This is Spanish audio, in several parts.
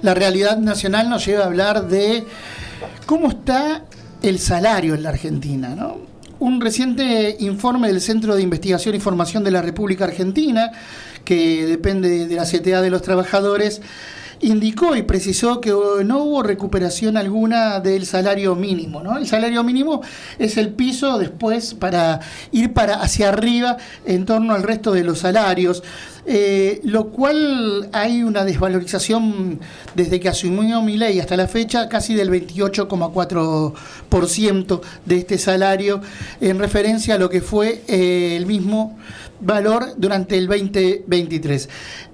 la realidad nacional nos lleva a hablar de cómo está el salario en la Argentina, ¿no? Un reciente informe del Centro de Investigación y Formación de la República Argentina, que depende de la CTA de los Trabajadores, indicó y precisó que no hubo recuperación alguna del salario mínimo, ¿no? El salario mínimo es el piso después para ir hacia arriba en torno al resto de los salarios, lo cual hay una desvalorización desde que asumió Milei hasta la fecha casi del 28,4% de este salario en referencia a lo que fue el mismo valor durante el 2023.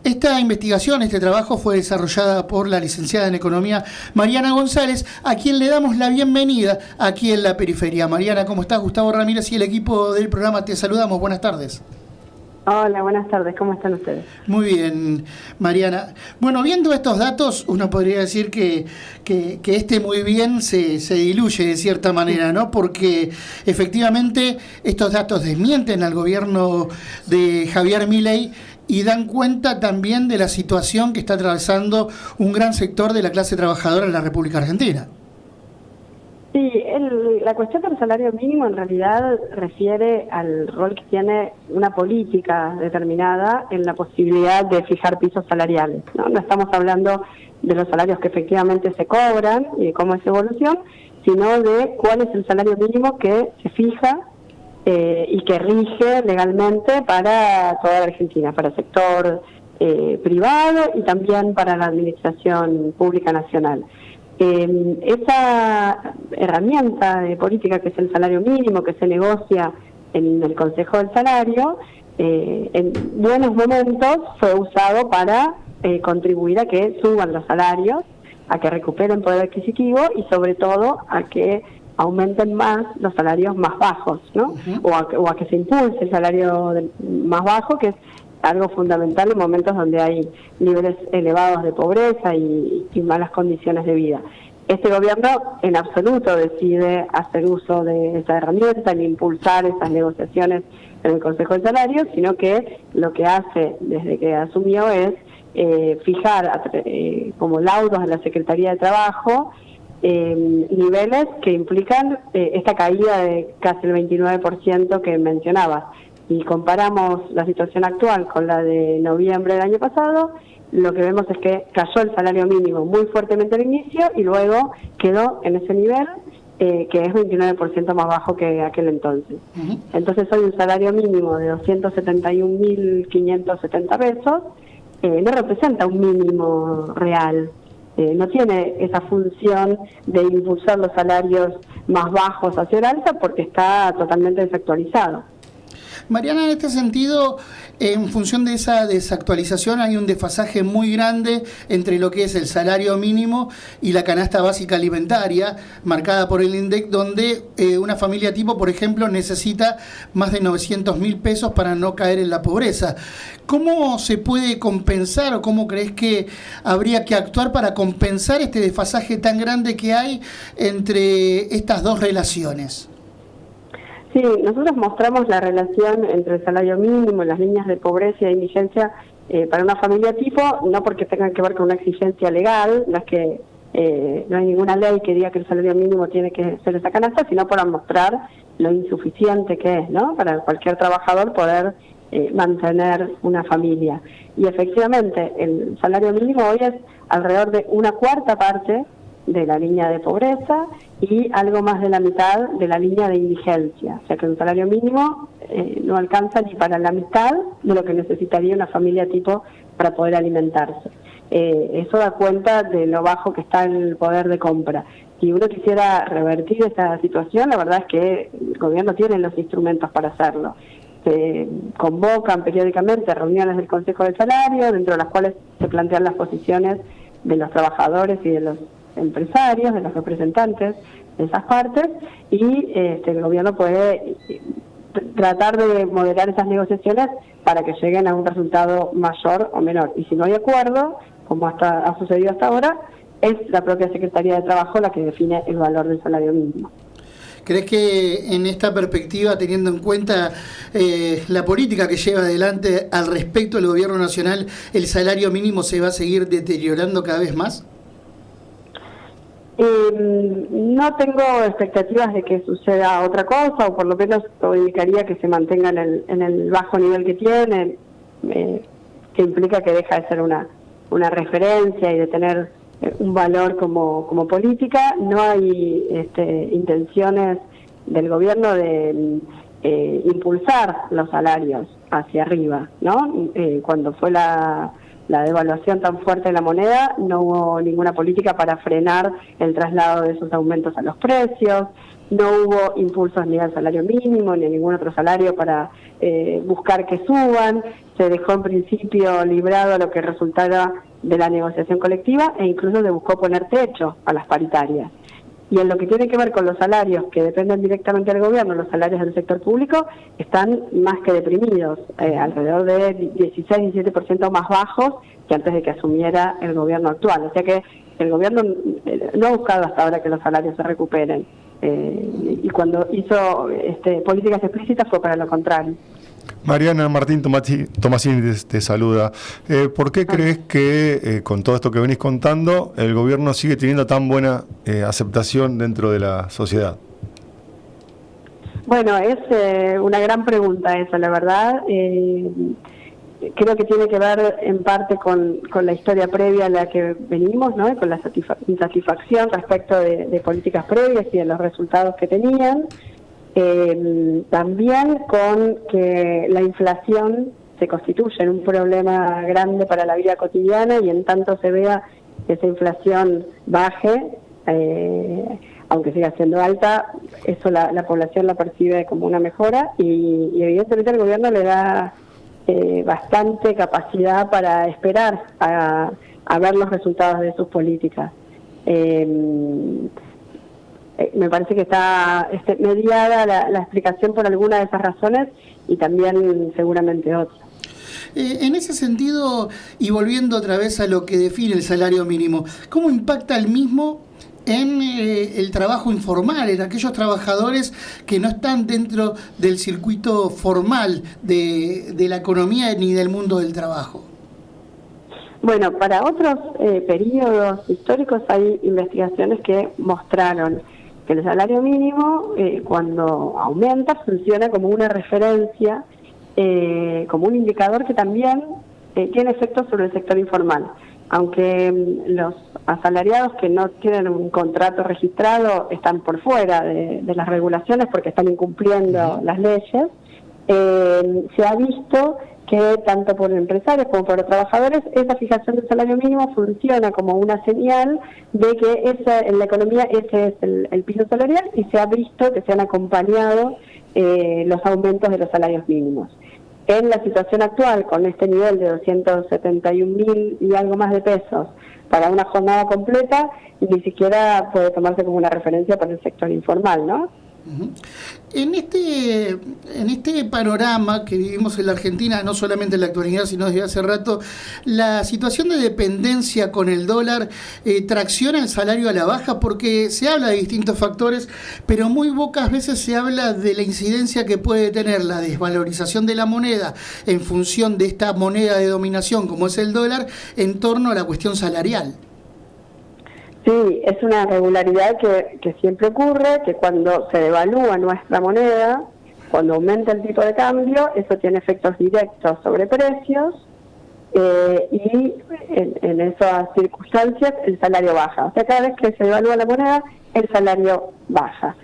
Esta investigación, este trabajo fue desarrollada por la licenciada en Economía Mariana González, a quien le damos la bienvenida aquí en La Periferia. Mariana, ¿cómo estás? Gustavo Ramírez y el equipo del programa te saludamos. Buenas tardes. Hola, buenas tardes. ¿Cómo están ustedes? Muy bien, Mariana. Bueno, viendo estos datos, uno podría decir que muy bien se diluye de cierta manera, ¿no? Porque efectivamente estos datos desmienten al gobierno de Javier Milei y dan cuenta también de la situación que está atravesando un gran sector de la clase trabajadora en la República Argentina. Sí, la cuestión del salario mínimo en realidad refiere al rol que tiene una política determinada en la posibilidad de fijar pisos salariales, ¿no? No estamos hablando de los salarios que efectivamente se cobran y de cómo es su evolución, sino de cuál es el salario mínimo que se fija y que rige legalmente para toda la Argentina, para el sector privado y también para la administración pública nacional. Esa herramienta de política que es el salario mínimo, que se negocia en el Consejo del Salario, en buenos momentos fue usado para contribuir a que suban los salarios, a que recuperen poder adquisitivo y sobre todo a que aumenten más los salarios más bajos, ¿no? O a que se impulse el salario más bajo, que es algo fundamental en momentos donde hay niveles elevados de pobreza y malas condiciones de vida. Este gobierno en absoluto decide hacer uso de esa herramienta, ni impulsar esas negociaciones en el Consejo de Salarios, sino que lo que hace desde que asumió es fijar como laudos de la Secretaría de Trabajo niveles que implican esta caída de casi el 29% que mencionabas. Y comparamos la situación actual con la de noviembre del año pasado, lo que vemos es que cayó el salario mínimo muy fuertemente al inicio y luego quedó en ese nivel que es 29% más bajo que aquel entonces. Entonces hoy un salario mínimo de 271.570 pesos no representa un mínimo real. No tiene esa función de impulsar los salarios más bajos hacia el alza porque está totalmente desactualizado. Mariana, en este sentido, en función de esa desactualización hay un desfasaje muy grande entre lo que es el salario mínimo y la canasta básica alimentaria marcada por el INDEC, donde una familia tipo, por ejemplo, necesita más de 900.000 pesos para no caer en la pobreza. ¿Cómo se puede compensar o cómo crees que habría que actuar para compensar este desfasaje tan grande que hay entre estas dos relaciones? Sí, nosotros mostramos la relación entre el salario mínimo, las líneas de pobreza y de indigencia para una familia tipo, no porque tengan que ver con una exigencia legal, no es que no hay ninguna ley que diga que el salario mínimo tiene que ser esa canasta, sino para mostrar lo insuficiente que es, ¿no? Para cualquier trabajador poder mantener una familia. Y efectivamente, el salario mínimo hoy es alrededor de una cuarta parte de la línea de pobreza y algo más de la mitad de la línea de indigencia. O sea que un salario mínimo no alcanza ni para la mitad de lo que necesitaría una familia tipo para poder alimentarse. Eso da cuenta de lo bajo que está el poder de compra. Si uno quisiera revertir esta situación, la verdad es que el gobierno tiene los instrumentos para hacerlo. Se convocan periódicamente reuniones del Consejo del Salario, dentro de las cuales se plantean las posiciones de los trabajadores y de los empresarios, de los representantes de esas partes, y el gobierno puede tratar de moderar esas negociaciones para que lleguen a un resultado mayor o menor. Y si no hay acuerdo, como ha sucedido hasta ahora, es la propia Secretaría de Trabajo la que define el valor del salario mínimo. ¿Crees que en esta perspectiva, teniendo en cuenta la política que lleva adelante al respecto del gobierno nacional, el salario mínimo se va a seguir deteriorando cada vez más? No tengo expectativas de que suceda otra cosa, o por lo menos todo indicaría que se mantenga en el bajo nivel que tiene, que implica que deja de ser una referencia y de tener un valor como política. No hay intenciones del gobierno de impulsar los salarios hacia arriba, ¿no? Cuando fue la devaluación tan fuerte de la moneda, no hubo ninguna política para frenar el traslado de esos aumentos a los precios, no hubo impulsos ni al salario mínimo ni a ningún otro salario para buscar que suban, se dejó en principio librado a lo que resultara de la negociación colectiva e incluso se buscó poner techo a las paritarias. Y en lo que tiene que ver con los salarios que dependen directamente del gobierno, los salarios del sector público están más que deprimidos, alrededor de 16-17% más bajos que antes de que asumiera el gobierno actual. O sea que el gobierno no ha buscado hasta ahora que los salarios se recuperen. Y cuando hizo políticas explícitas fue para lo contrario. Mariana, Martín Tomasini te saluda. ¿Por qué crees que con todo esto que venís contando, el gobierno sigue teniendo tan buena aceptación dentro de la sociedad? Bueno, es una gran pregunta esa, la verdad. Creo que tiene que ver en parte con la historia previa a la que venimos, ¿no? Y con la insatisfacción respecto de políticas previas y de los resultados que tenían. También con que la inflación se constituye en un problema grande para la vida cotidiana, y en tanto se vea que esa inflación baje, aunque siga siendo alta, eso la población la percibe como una mejora, y evidentemente el gobierno le da bastante capacidad para esperar a ver los resultados de sus políticas. Me parece que está mediada la explicación por alguna de esas razones y también seguramente otras. En ese sentido, y volviendo otra vez a lo que define el salario mínimo, ¿cómo impacta el mismo en el trabajo informal, en aquellos trabajadores que no están dentro del circuito formal de la economía ni del mundo del trabajo? Bueno, para otros periodos históricos hay investigaciones que mostraron que el salario mínimo, cuando aumenta, funciona como una referencia, como un indicador que también tiene efectos sobre el sector informal. Aunque los asalariados que no tienen un contrato registrado están por fuera de las regulaciones porque están incumpliendo las leyes, se ha visto que tanto por empresarios como por trabajadores esa fijación del salario mínimo funciona como una señal de que en la economía ese es el piso salarial, y se ha visto que se han acompañado los aumentos de los salarios mínimos. En la situación actual, con este nivel de 271.000 y algo más de pesos para una jornada completa, ni siquiera puede tomarse como una referencia para el sector informal, ¿no? En este panorama que vivimos en la Argentina, no solamente en la actualidad, sino desde hace rato, la situación de dependencia con el dólar tracciona el salario a la baja, porque se habla de distintos factores, pero muy pocas veces se habla de la incidencia que puede tener la desvalorización de la moneda en función de esta moneda de dominación como es el dólar en torno a la cuestión salarial. Sí, es una regularidad que siempre ocurre, que cuando se devalúa nuestra moneda, cuando aumenta el tipo de cambio, eso tiene efectos directos sobre precios, y en esas circunstancias el salario baja. O sea, cada vez que se devalúa la moneda, el salario baja,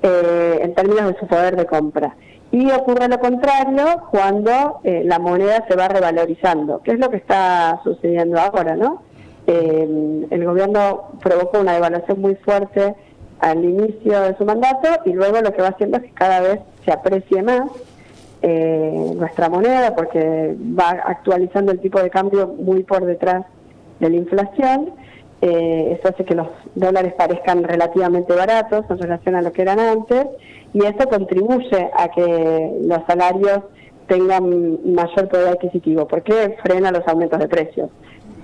en términos de su poder de compra. Y ocurre lo contrario cuando la moneda se va revalorizando, que es lo que está sucediendo ahora, ¿no? El gobierno provocó una devaluación muy fuerte al inicio de su mandato, y luego lo que va haciendo es que cada vez se aprecie más nuestra moneda, porque va actualizando el tipo de cambio muy por detrás de la inflación. Eso hace que los dólares parezcan relativamente baratos en relación a lo que eran antes, y eso contribuye a que los salarios tengan mayor poder adquisitivo, porque frena los aumentos de precios.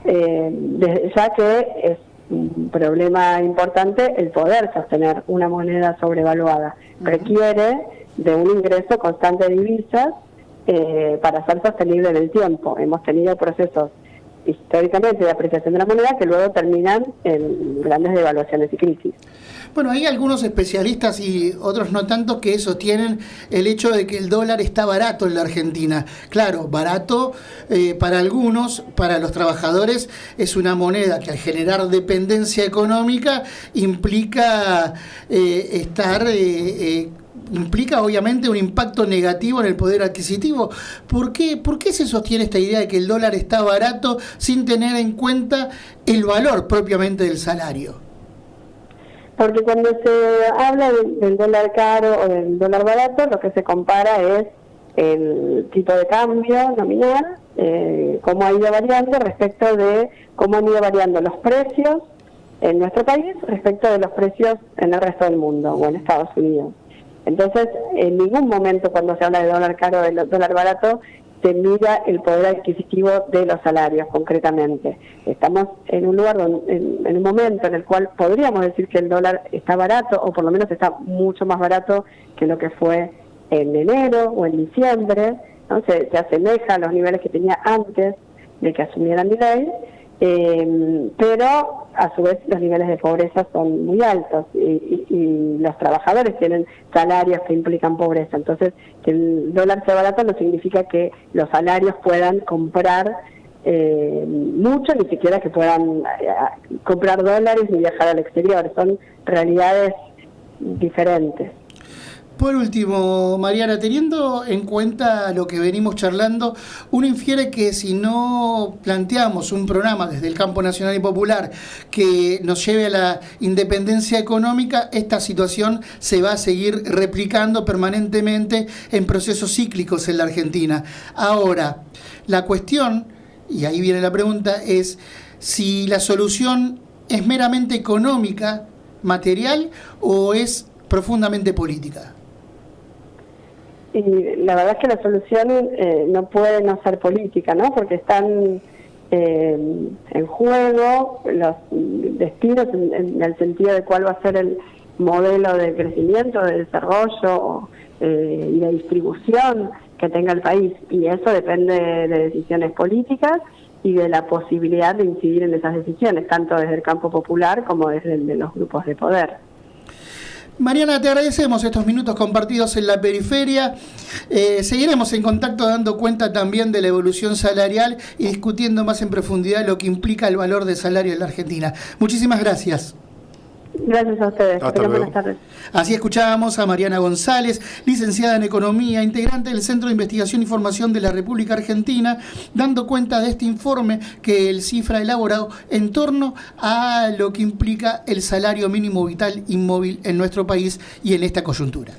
Ya que es un problema importante el poder sostener una moneda sobrevaluada. Requiere de un ingreso constante de divisas para ser sostenible en el tiempo. Hemos tenido procesos históricamente de apreciación de la moneda que luego terminan en grandes devaluaciones y crisis. Bueno, hay algunos especialistas y otros no tanto que sostienen el hecho de que el dólar está barato en la Argentina. Claro, barato para algunos, para los trabajadores es una moneda que al generar dependencia económica implica implica obviamente un impacto negativo en el poder adquisitivo. ¿Por qué se sostiene esta idea de que el dólar está barato sin tener en cuenta el valor propiamente del salario? Porque cuando se habla del dólar caro o del dólar barato, lo que se compara es el tipo de cambio nominal, cómo ha ido variando respecto de cómo han ido variando los precios en nuestro país respecto de los precios en el resto del mundo o en Estados Unidos. Entonces, en ningún momento cuando se habla de dólar caro o de dólar barato, se mira el poder adquisitivo de los salarios concretamente. Estamos en un lugar, en un momento en el cual podríamos decir que el dólar está barato, o por lo menos está mucho más barato que lo que fue en enero o en diciembre, ¿no? Se asemeja a los niveles que tenía antes de que asumieran Milei, pero a su vez los niveles de pobreza son muy altos y los trabajadores tienen salarios que implican pobreza. Entonces, que el dólar sea barato no significa que los salarios puedan comprar mucho, ni siquiera que puedan comprar dólares ni viajar al exterior. Son realidades diferentes. Por último, Mariana, teniendo en cuenta lo que venimos charlando, uno infiere que si no planteamos un programa desde el campo nacional y popular que nos lleve a la independencia económica, esta situación se va a seguir replicando permanentemente en procesos cíclicos en la Argentina. Ahora, la cuestión, y ahí viene la pregunta, es si la solución es meramente económica, material, o es profundamente política. Y la verdad es que la solución no puede no ser política, ¿no? Porque están en juego los destinos en el sentido de cuál va a ser el modelo de crecimiento, de desarrollo y de distribución que tenga el país. Y eso depende de decisiones políticas y de la posibilidad de incidir en esas decisiones, tanto desde el campo popular como desde el de los grupos de poder. Mariana, te agradecemos estos minutos compartidos en la periferia. Seguiremos en contacto dando cuenta también de la evolución salarial y discutiendo más en profundidad lo que implica el valor del salario en la Argentina. Muchísimas gracias. Gracias a ustedes. Hasta luego. Buenas tardes. Así escuchábamos a Mariana González, licenciada en Economía, integrante del Centro de Investigación y Formación de la República Argentina, dando cuenta de este informe que el CIFRA ha elaborado en torno a lo que implica el salario mínimo vital inmóvil en nuestro país y en esta coyuntura.